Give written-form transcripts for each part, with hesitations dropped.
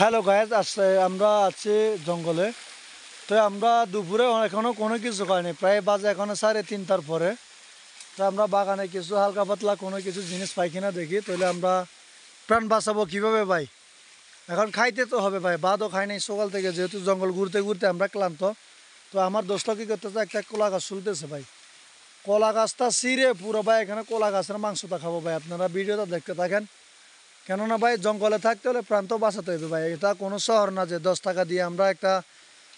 Hello guys, আজকে আমরা আছি জঙ্গলে। তো আমরা দুপুরে এখনও কোনো কিছু খাইনি, প্রায় বাজে এখনো 3:30টার পরে। তো আমরা বাগানে কিছু হালকা পাতলা কোনো কিছু জিনিস পাই কিনা দেখি, তাহলে আমরা প্রাণ বাঁচাবো কীভাবে ভাই। এখন খাইতে তো হবে ভাই, ভাতও খাই নাই সকাল থেকে, যেহেতু জঙ্গল ঘুরতে ঘুরতে আমরা ক্লান্ত। তো আমার দোস্তটা কী করতেছে, একটা কলা গাছ চলতেছে ভাই। কলা গাছটা ছিঁড়ে পুরো ভাই এখানে কলা গাছের মাংসটা খাবো ভাই। আপনারা ভিডিওটা দেখতে থাকেন, কেননা ভাই জঙ্গলে থাকতে হলে প্রাণ তো বাঁচাতে হবে ভাই। এটা কোনো শহর না যে 10 টাকা দিয়ে আমরা একটা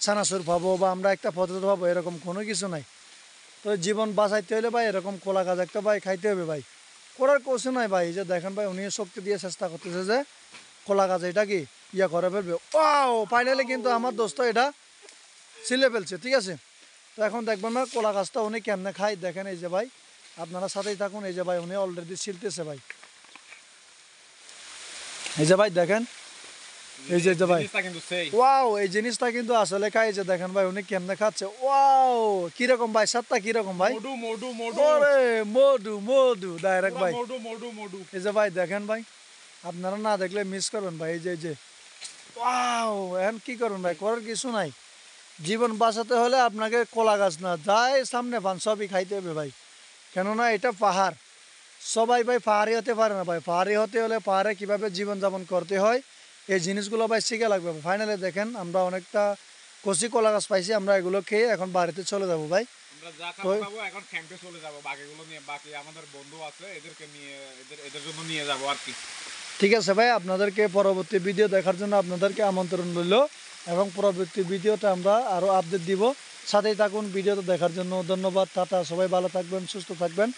ছানাচুর পাবো বা আমরা একটা পটেটো পাবো, এরকম কোনো কিছু নাই। তো জীবন বাঁচাইতে হলে ভাই এরকম কলা গাছ একটা ভাই খাইতে হবে ভাই। করার কিছু নাই ভাই। এই যে দেখেন ভাই, উনি শক্তি দিয়ে চেষ্টা করতেছে যে কলা গাছ এটা কি ইয়া করে ফেলবে। ও ফাইনালি কিন্তু আমার দোস্ত এটা ছিলে ফেলছে, ঠিক আছে। তো এখন দেখবেন না কলা গাছটা উনি কেমনে খায়, দেখেন। এই যে ভাই, আপনারা সাথেই থাকুন। এই যে ভাই, উনি অলরেডি ছিলতেছে ভাই। এই যে ভাই দেখেন, এই যে ভাই, ওয়াও, এই জিনিসটা কিন্তু আসলে খাই। যে দেখেন ভাই উনি কেমনে খাচ্ছে। ওয়াও, কিরকম ভাই, স্বাদটা কিরকম ভাই? ওরে মধু মধু ডাইরেক্ট ভাই। এই যে ভাই দেখেন ভাই, আপনারা না দেখলে মিস করবেন ভাই। এই যে ওয়াও, এখন কি করবেন ভাই, করার কিছু নাই। জীবন বাঁচাতে হলে আপনাকে কলা গাছ না যাই সামনে পান সবই খাইতে হবে ভাই। কেননা এটা পাহাড়, সবাই ভাই পাহাড়ি হতে পারে না ভাই। পাহাড়ি হতে হলে পাহাড়ে কীভাবে জীবনযাপন করতে হয় এই জিনিসগুলো ভাই শিখে লাগবে। ফাইনালি দেখেন আমরা অনেকটা কচি কলা গাছ পাইছি, আমরা এগুলো খেয়ে এখন বাড়িতে চলে যাবো ভাই। ঠিক আছে ভাই, আপনাদেরকে পরবর্তী ভিডিও দেখার জন্য আপনাদেরকে আমন্ত্রণ রইল, এবং পরবর্তী ভিডিওতে আমরা আরও আপডেট দিব। সাথেই থাকুন ভিডিওটা দেখার জন্য। ধন্যবাদ, টাটা, সবাই ভালো থাকবেন, সুস্থ থাকবেন।